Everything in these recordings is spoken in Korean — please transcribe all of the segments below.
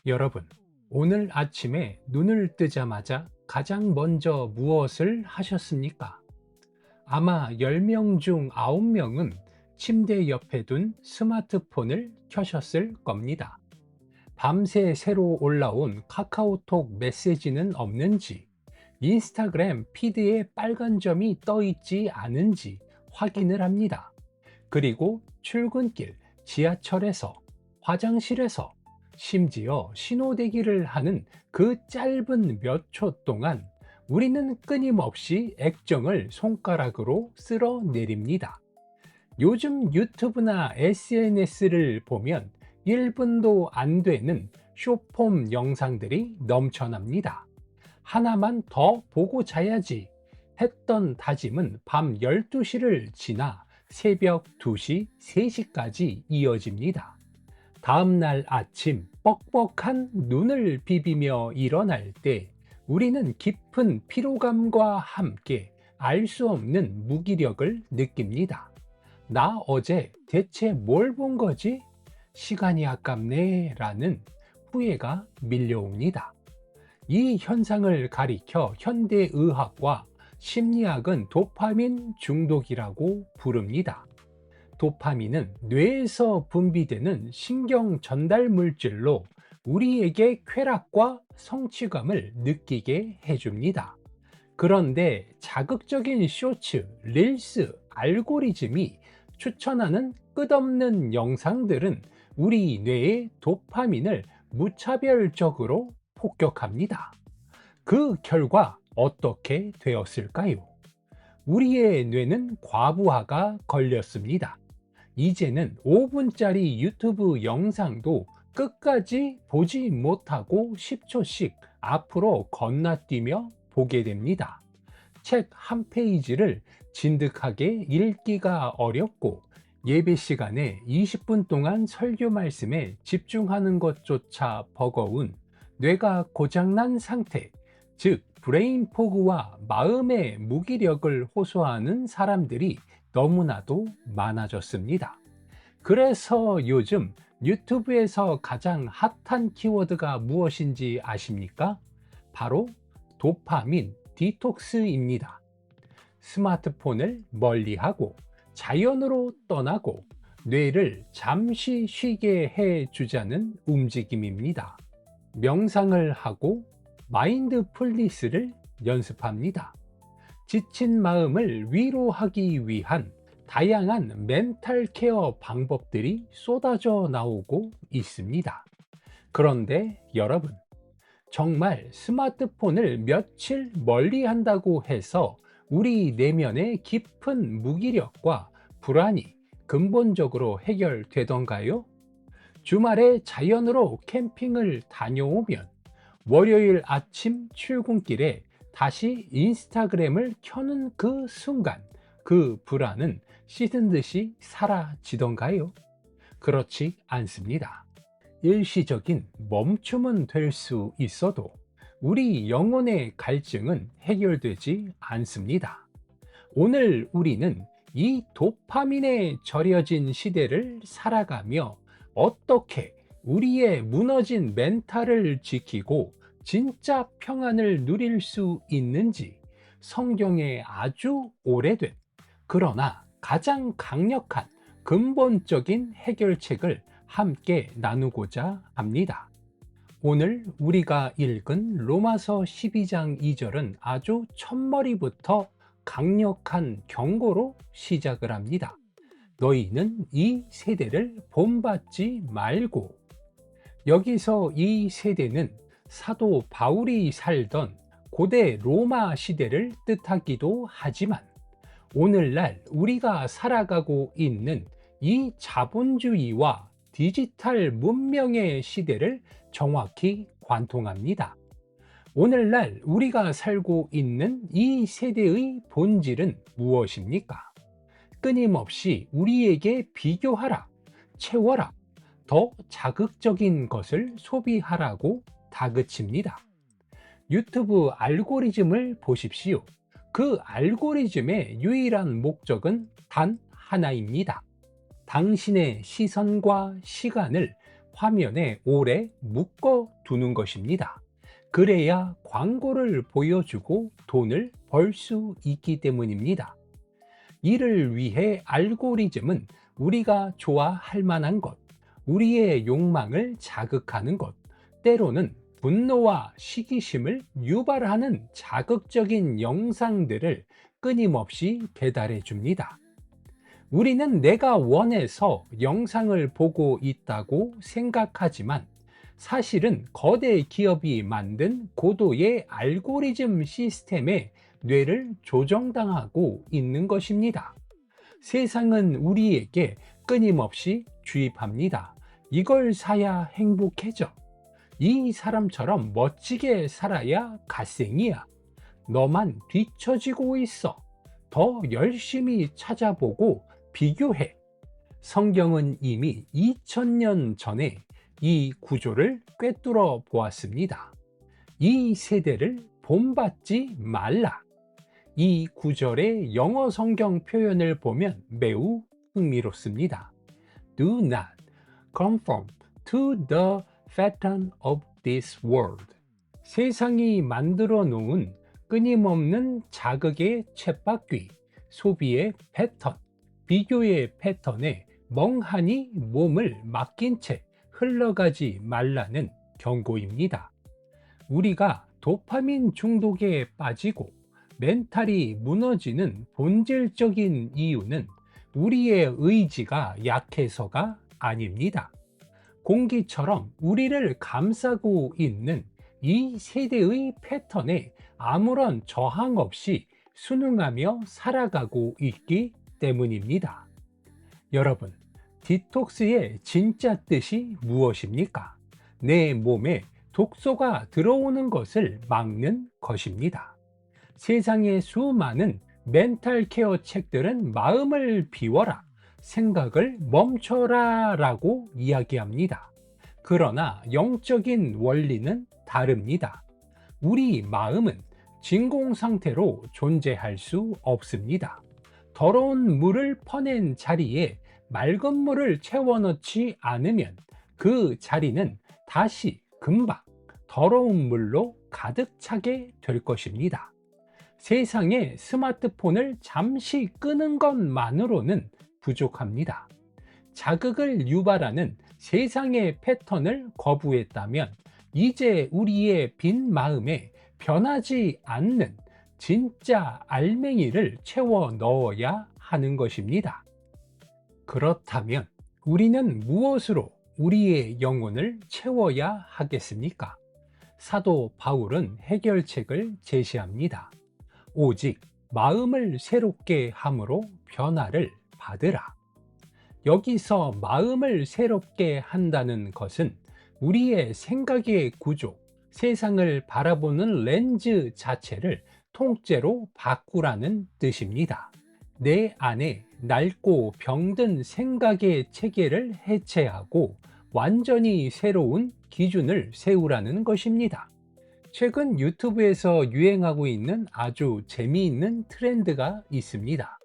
여러분, 오늘 아침에 눈을 뜨자마자 가장 먼저 무엇을 하셨습니까? 아마 10명 중 9명은 침대 옆에 둔 스마트폰을 켜셨을 겁니다. 밤새 새로 올라온 카카오톡 메시지는 없는지, 인스타그램 피드에 빨간 점이 떠 있지 않은지 확인을 합니다. 그리고 출근길, 지하철에서, 화장실에서, 심지어 신호대기를 하는 그 짧은 몇 초 동안 우리는 끊임없이 액정을 손가락으로 쓸어내립니다. 요즘 유튜브나 SNS를 보면 1분도 안 되는 숏폼 영상들이 넘쳐납니다. 하나만 더 보고 자야지 했던 다짐은 밤 12시를 지나 새벽 2시, 3시까지 이어집니다. 다음날 아침 뻑뻑한 눈을 비비며 일어날 때 우리는 깊은 피로감과 함께 알 수 없는 무기력을 느낍니다. 나 어제 대체 뭘 본 거지? 시간이 아깝네 라는 후회가 밀려옵니다. 이 현상을 가리켜 현대의학과 심리학은 도파민 중독이라고 부릅니다. 도파민은 뇌에서 분비되는 신경 전달 물질로 우리에게 쾌락과 성취감을 느끼게 해줍니다. 그런데 자극적인 쇼츠, 릴스, 알고리즘이 추천하는 끝없는 영상들은 우리 뇌의 도파민을 무차별적으로 폭격합니다. 그 결과 어떻게 되었을까요? 우리의 뇌는 과부하가 걸렸습니다. 이제는 5분짜리 유튜브 영상도 끝까지 보지 못하고 10초씩 앞으로 건너뛰며 보게 됩니다. 책 한 페이지를 진득하게 읽기가 어렵고 예배 시간에 20분 동안 설교 말씀에 집중하는 것조차 버거운 뇌가 고장난 상태, 즉 브레인 포그와 마음의 무기력을 호소하는 사람들이 너무나도 많아졌습니다. 그래서 요즘 유튜브에서 가장 핫한 키워드가 무엇인지 아십니까? 바로 도파민 디톡스입니다. 스마트폰을 멀리하고 자연으로 떠나고 뇌를 잠시 쉬게 해주자는 움직임입니다. 명상을 하고 마인드풀니스를 연습합니다. 지친 마음을 위로하기 위한 다양한 멘탈 케어 방법들이 쏟아져 나오고 있습니다. 그런데 여러분, 정말 스마트폰을 며칠 멀리 한다고 해서 우리 내면의 깊은 무기력과 불안이 근본적으로 해결되던가요? 주말에 자연으로 캠핑을 다녀오면 월요일 아침 출근길에 다시 인스타그램을 켜는 그 순간 그 불안은 씻은 듯이 사라지던가요? 그렇지 않습니다. 일시적인 멈춤은 될 수 있어도 우리 영혼의 갈증은 해결되지 않습니다. 오늘 우리는 이 도파민에 절여진 시대를 살아가며 어떻게 우리의 무너진 멘탈을 지키고 진짜 평안을 누릴 수 있는지 성경에 아주 오래된 그러나 가장 강력한 근본적인 해결책을 함께 나누고자 합니다. 오늘 우리가 읽은 로마서 12장 2절은 아주 첫머리부터 강력한 경고로 시작을 합니다. 너희는 이 세대를 본받지 말고. 여기서 이 세대는 사도 바울이 살던 고대 로마 시대를 뜻하기도 하지만 오늘날 우리가 살아가고 있는 이 자본주의와 디지털 문명의 시대를 정확히 관통합니다. 오늘날 우리가 살고 있는 이 세대의 본질은 무엇입니까? 끊임없이 우리에게 비교하라, 채워라, 더 자극적인 것을 소비하라고 다그칩니다. 유튜브 알고리즘을 보십시오. 그 알고리즘의 유일한 목적은 단 하나입니다. 당신의 시선과 시간을 화면에 오래 묶어 두는 것입니다. 그래야 광고를 보여주고 돈을 벌 수 있기 때문입니다. 이를 위해 알고리즘은 우리가 좋아할 만한 것, 우리의 욕망을 자극하는 것, 때로는 분노와 시기심을 유발하는 자극적인 영상들을 끊임없이 배달해 줍니다. 우리는 내가 원해서 영상을 보고 있다고 생각하지만 사실은 거대 기업이 만든 고도의 알고리즘 시스템에 뇌를 조정당하고 있는 것입니다. 세상은 우리에게 끊임없이 주입합니다. 이걸 사야 행복해져. 이 사람처럼 멋지게 살아야 갓생이야. 너만 뒤처지고 있어. 더 열심히 찾아보고 비교해. 성경은 이미 2000년 전에 이 구조를 꿰뚫어 보았습니다. 이 세대를 본받지 말라. 이 구절의 영어 성경 표현을 보면 매우 흥미롭습니다. Do not conform to the pattern of this world. 세상이 만들어 놓은 끊임없는 자극의 쳇바퀴, 소비의 패턴, 비교의 패턴에 멍하니 몸을 맡긴 채 흘러가지 말라는 경고입니다. 우리가 도파민 중독에 빠지고 멘탈이 무너지는 본질적인 이유는 우리의 의지가 약해서가 아닙니다. 공기처럼 우리를 감싸고 있는 이 세대의 패턴에 아무런 저항 없이 순응하며 살아가고 있기 때문입니다. 여러분, 디톡스의 진짜 뜻이 무엇입니까? 내 몸에 독소가 들어오는 것을 막는 것입니다. 세상의 수많은 멘탈 케어 책들은 마음을 비워라, 생각을 멈춰라 라고 이야기합니다. 그러나 영적인 원리는 다릅니다. 우리 마음은 진공 상태로 존재할 수 없습니다. 더러운 물을 퍼낸 자리에 맑은 물을 채워넣지 않으면 그 자리는 다시 금방 더러운 물로 가득 차게 될 것입니다. 세상에 스마트폰을 잠시 끄는 것만으로는 부족합니다. 자극을 유발하는 세상의 패턴을 거부했다면 이제 우리의 빈 마음에 변하지 않는 진짜 알맹이를 채워 넣어야 하는 것입니다. 그렇다면 우리는 무엇으로 우리의 영혼을 채워야 하겠습니까? 사도 바울은 해결책을 제시합니다. 오직 마음을 새롭게 함으로 변화를 받으라. 여기서 마음을 새롭게 한다는 것은 우리의 생각의 구조, 세상을 바라보는 렌즈 자체를 통째로 바꾸라는 뜻입니다. 내 안에 낡고 병든 생각의 체계를 해체하고 완전히 새로운 기준을 세우라는 것입니다. 최근 유튜브에서 유행하고 있는 아주 재미있는 트렌드가 있습니다.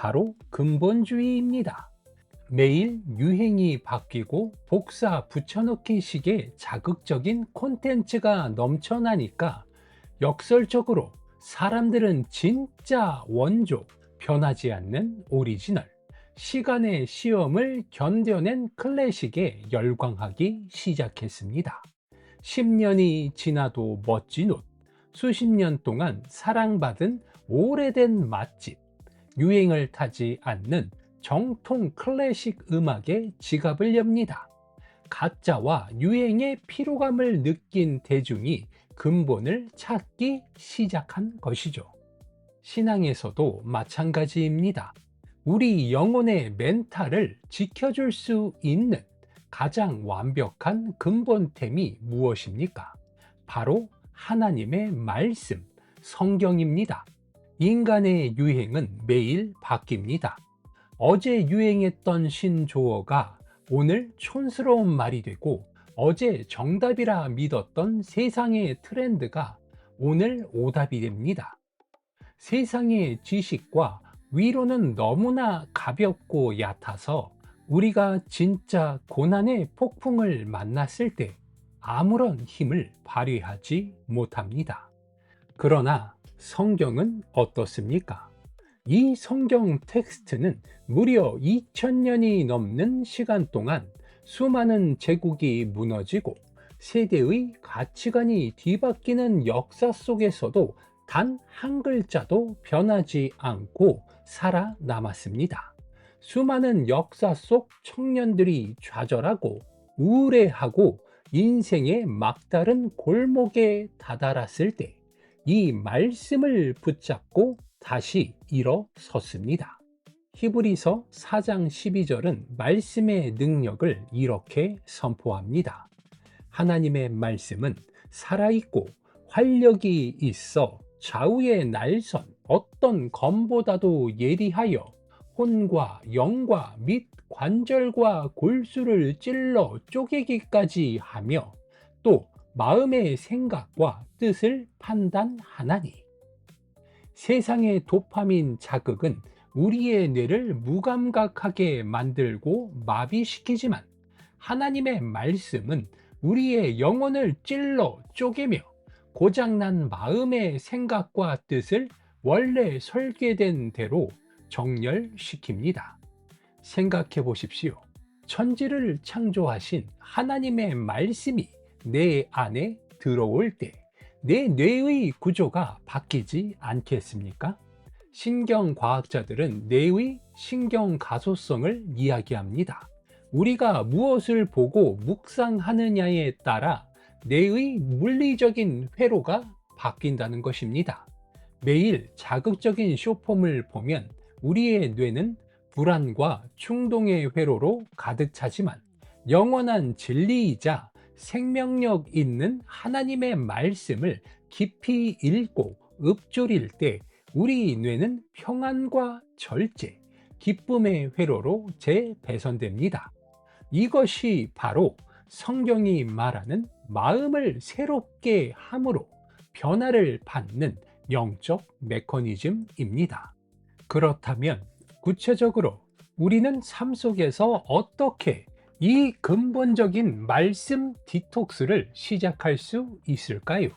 바로 근본주의입니다. 매일 유행이 바뀌고 복사 붙여넣기 식의 자극적인 콘텐츠가 넘쳐나니까 역설적으로 사람들은 진짜 원조, 변하지 않는 오리지널, 시간의 시험을 견뎌낸 클래식에 열광하기 시작했습니다. 10년이 지나도 멋진 옷, 수십 년 동안 사랑받은 오래된 맛집, 유행을 타지 않는 정통 클래식 음악에 지갑을 엽니다. 가짜와 유행의 피로감을 느낀 대중이 근본을 찾기 시작한 것이죠. 신앙에서도 마찬가지입니다. 우리 영혼의 멘탈을 지켜줄 수 있는 가장 완벽한 근본템이 무엇입니까? 바로 하나님의 말씀, 성경입니다. 인간의 유행은 매일 바뀝니다. 어제 유행했던 신조어가 오늘 촌스러운 말이 되고, 어제 정답이라 믿었던 세상의 트렌드가 오늘 오답이 됩니다. 세상의 지식과 위로는 너무나 가볍고 얕아서 우리가 진짜 고난의 폭풍을 만났을 때 아무런 힘을 발휘하지 못합니다. 그러나 성경은 어떻습니까? 이 성경 텍스트는 무려 2000년이 넘는 시간 동안 수많은 제국이 무너지고 세대의 가치관이 뒤바뀌는 역사 속에서도 단 한 글자도 변하지 않고 살아남았습니다. 수많은 역사 속 청년들이 좌절하고 우울해하고 인생의 막다른 골목에 다다랐을 때 이 말씀을 붙잡고 다시 일어섰습니다. 히브리서 4장 12절은 말씀의 능력을 이렇게 선포합니다. 하나님의 말씀은 살아있고 활력이 있어 좌우의 날선 어떤 검보다도 예리하여 혼과 영과 및 관절과 골수를 찔러 쪼개기까지 하며 또 마음의 생각과 뜻을 판단하나니. 세상의 도파민 자극은 우리의 뇌를 무감각하게 만들고 마비시키지만 하나님의 말씀은 우리의 영혼을 찔러 쪼개며 고장난 마음의 생각과 뜻을 원래 설계된 대로 정렬시킵니다. 생각해 보십시오. 천지를 창조하신 하나님의 말씀이 내 안에 들어올 때 내 뇌의 구조가 바뀌지 않겠습니까? 신경과학자들은 뇌의 신경가소성을 이야기합니다. 우리가 무엇을 보고 묵상하느냐에 따라 뇌의 물리적인 회로가 바뀐다는 것입니다. 매일 자극적인 쇼폼을 보면 우리의 뇌는 불안과 충동의 회로로 가득 차지만 영원한 진리이자 생명력 있는 하나님의 말씀을 깊이 읽고 읊조릴 때 우리 뇌는 평안과 절제, 기쁨의 회로로 재배선됩니다. 이것이 바로 성경이 말하는 마음을 새롭게 함으로 변화를 받는 영적 메커니즘입니다. 그렇다면 구체적으로 우리는 삶 속에서 어떻게 이 근본적인 말씀 디톡스를 시작할 수 있을까요?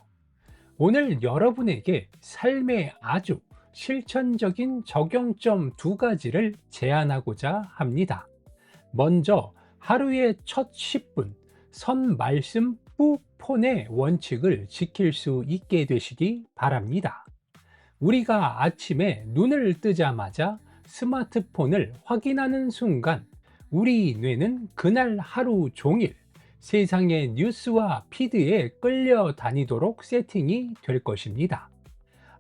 오늘 여러분에게 삶의 아주 실천적인 적용점 2가지를 제안하고자 합니다. 먼저 하루의 첫 10분 선 말씀 뿌폰의 원칙을 지킬 수 있게 되시기 바랍니다. 우리가 아침에 눈을 뜨자마자 스마트폰을 확인하는 순간 우리 뇌는 그날 하루 종일 세상의 뉴스와 피드에 끌려다니도록 세팅이 될 것입니다.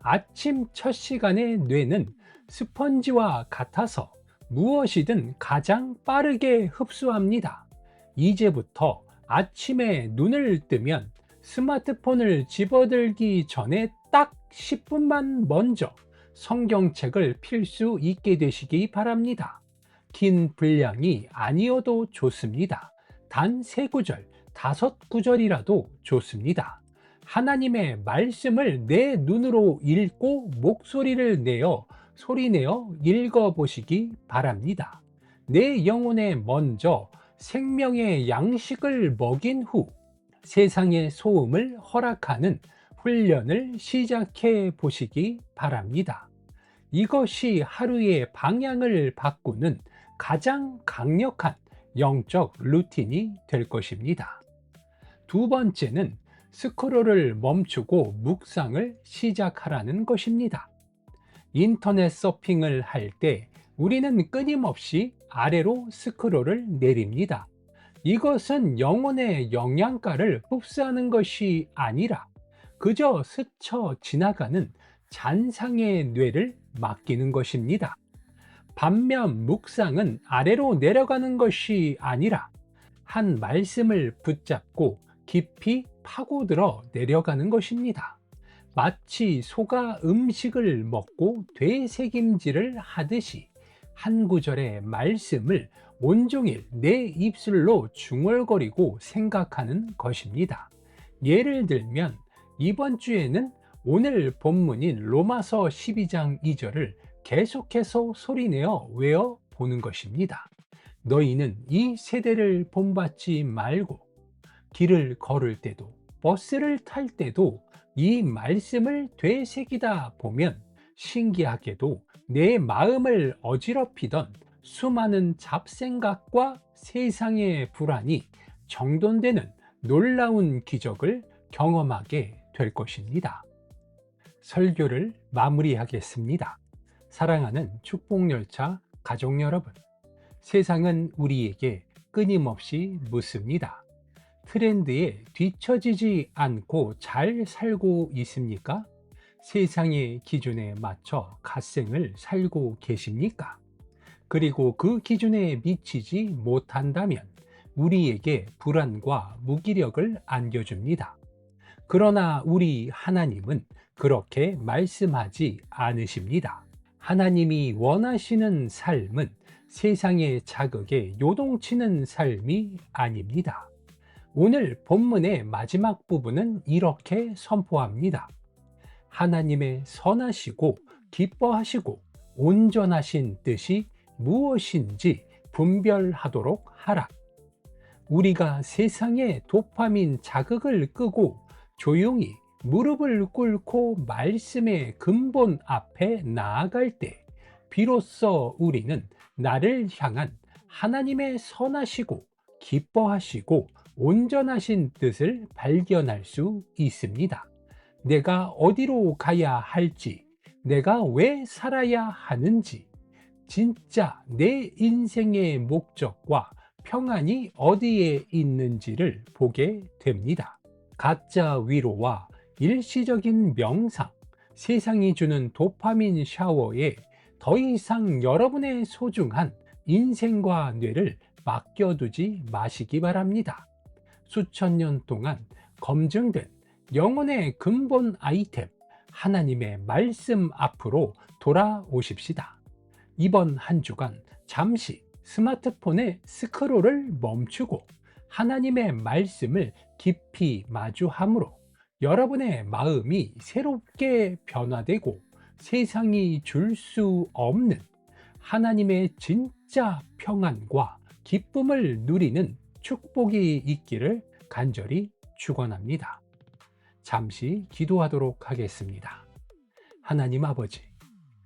아침 첫 시간의 뇌는 스펀지와 같아서 무엇이든 가장 빠르게 흡수합니다. 이제부터 아침에 눈을 뜨면 스마트폰을 집어들기 전에 딱 10분만 먼저 성경책을 필 수 있게 되시기 바랍니다. 긴 분량이 아니어도 좋습니다. 단 3구절, 5구절이라도 좋습니다. 하나님의 말씀을 내 눈으로 읽고 목소리를 내어 소리내어 읽어보시기 바랍니다. 내 영혼에 먼저 생명의 양식을 먹인 후 세상의 소음을 허락하는 훈련을 시작해 보시기 바랍니다. 이것이 하루의 방향을 바꾸는 가장 강력한 영적 루틴이 될 것입니다. 2번째는 스크롤을 멈추고 묵상을 시작하라는 것입니다. 인터넷 서핑을 할 때 우리는 끊임없이 아래로 스크롤을 내립니다. 이것은 영혼의 영양가를 흡수하는 것이 아니라 그저 스쳐 지나가는 잔상의 뇌를 맡기는 것입니다. 반면 묵상은 아래로 내려가는 것이 아니라 한 말씀을 붙잡고 깊이 파고들어 내려가는 것입니다. 마치 소가 음식을 먹고 되새김질을 하듯이 한 구절의 말씀을 온종일 내 입술로 중얼거리고 생각하는 것입니다. 예를 들면 이번 주에는 오늘 본문인 로마서 12장 2절을 계속해서 소리내어 외워 보는 것입니다. 너희는 이 세대를 본받지 말고 길을 걸을 때도 버스를 탈 때도 이 말씀을 되새기다 보면 신기하게도 내 마음을 어지럽히던 수많은 잡생각과 세상의 불안이 정돈되는 놀라운 기적을 경험하게 될 것입니다. 설교를 마무리하겠습니다. 사랑하는 축복열차 가족 여러분, 세상은 우리에게 끊임없이 묻습니다. 트렌드에 뒤처지지 않고 잘 살고 있습니까? 세상의 기준에 맞춰 갓생을 살고 계십니까? 그리고 그 기준에 미치지 못한다면 우리에게 불안과 무기력을 안겨줍니다. 그러나 우리 하나님은 그렇게 말씀하지 않으십니다. 하나님이 원하시는 삶은 세상의 자극에 요동치는 삶이 아닙니다. 오늘 본문의 마지막 부분은 이렇게 선포합니다. 하나님의 선하시고 기뻐하시고 온전하신 뜻이 무엇인지 분별하도록 하라. 우리가 세상의 도파민 자극을 끄고 조용히 무릎을 꿇고 말씀의 근본 앞에 나아갈 때 비로소 우리는 나를 향한 하나님의 선하시고 기뻐하시고 온전하신 뜻을 발견할 수 있습니다. 내가 어디로 가야 할지, 내가 왜 살아야 하는지, 진짜 내 인생의 목적과 평안이 어디에 있는지를 보게 됩니다. 가짜 위로와 일시적인 명상, 세상이 주는 도파민 샤워에 더 이상 여러분의 소중한 인생과 뇌를 맡겨두지 마시기 바랍니다. 수천 년 동안 검증된 영혼의 근본 아이템, 하나님의 말씀 앞으로 돌아오십시다. 이번 한 주간 잠시 스마트폰의 스크롤을 멈추고 하나님의 말씀을 깊이 마주함으로 여러분의 마음이 새롭게 변화되고 세상이 줄 수 없는 하나님의 진짜 평안과 기쁨을 누리는 축복이 있기를 간절히 축원합니다. 잠시 기도하도록 하겠습니다. 하나님 아버지,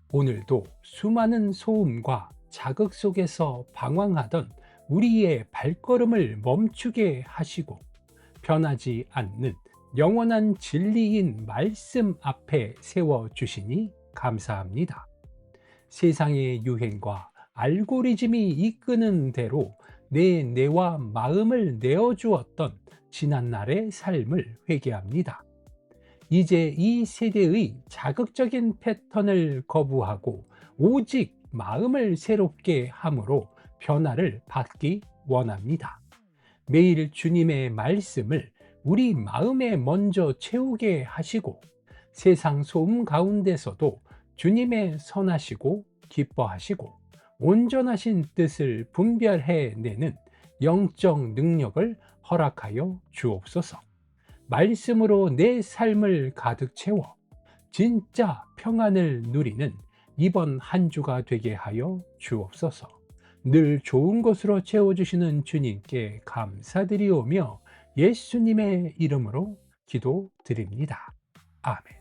오늘도 수많은 소음과 자극 속에서 방황하던 우리의 발걸음을 멈추게 하시고 변하지 않는 영원한 진리인 말씀 앞에 세워주시니 감사합니다. 세상의 유행과 알고리즘이 이끄는 대로 내 뇌와 마음을 내어주었던 지난날의 삶을 회개합니다. 이제 이 세대의 자극적인 패턴을 거부하고 오직 마음을 새롭게 함으로 변화를 받기 원합니다. 매일 주님의 말씀을 우리 마음에 먼저 채우게 하시고 세상 소음 가운데서도 주님의 선하시고 기뻐하시고 온전하신 뜻을 분별해내는 영적 능력을 허락하여 주옵소서. 말씀으로 내 삶을 가득 채워 진짜 평안을 누리는 이번 한 주가 되게 하여 주옵소서. 늘 좋은 것으로 채워주시는 주님께 감사드리오며 예수님의 이름으로 기도드립니다. 아멘.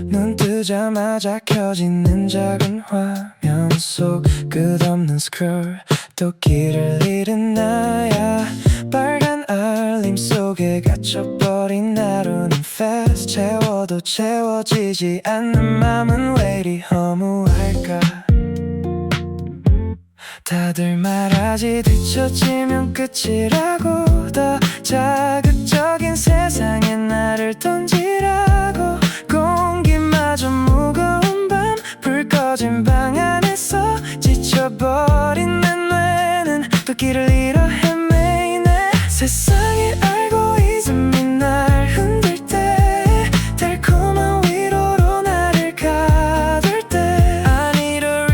눈 뜨자마자 켜지는 작은 화면 속 끝없는 스크롤 또 길을 잃은 나야 빨간 알림 속에 갇혀버린 하루는 fast 채워도 채워지지 않는 맘은 왜 이리 허무할까 다들 말하지 뒤처지면 끝이라고 더 자극적인 세상에 나를 던지라고 공기마저 무거운 밤 불 꺼진 방 안에서 지쳐버린 내 뇌는 또 길을 잃어 헤매이네 세상의 알고리즘이 날 흔들 때 달콤한 위로로 나를 가둘 때 I need a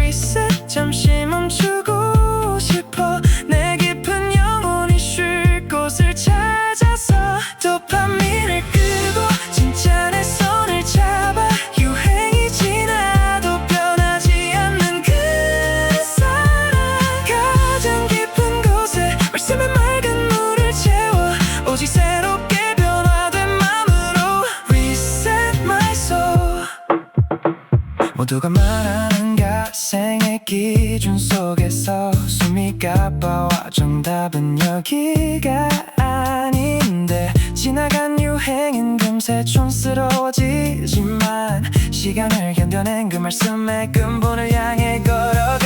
말씀에 맑은 물을 채워 오직 새롭게 변화된 마음으로 Reset my soul. 모두가 말하는 가생의 기준 속에서 숨이 가빠와 정답은 여기가 아닌데 지나간 유행은 금세 촌스러워지지만 시간을 견뎌낸 그 말씀의 근본을 향해 걸어가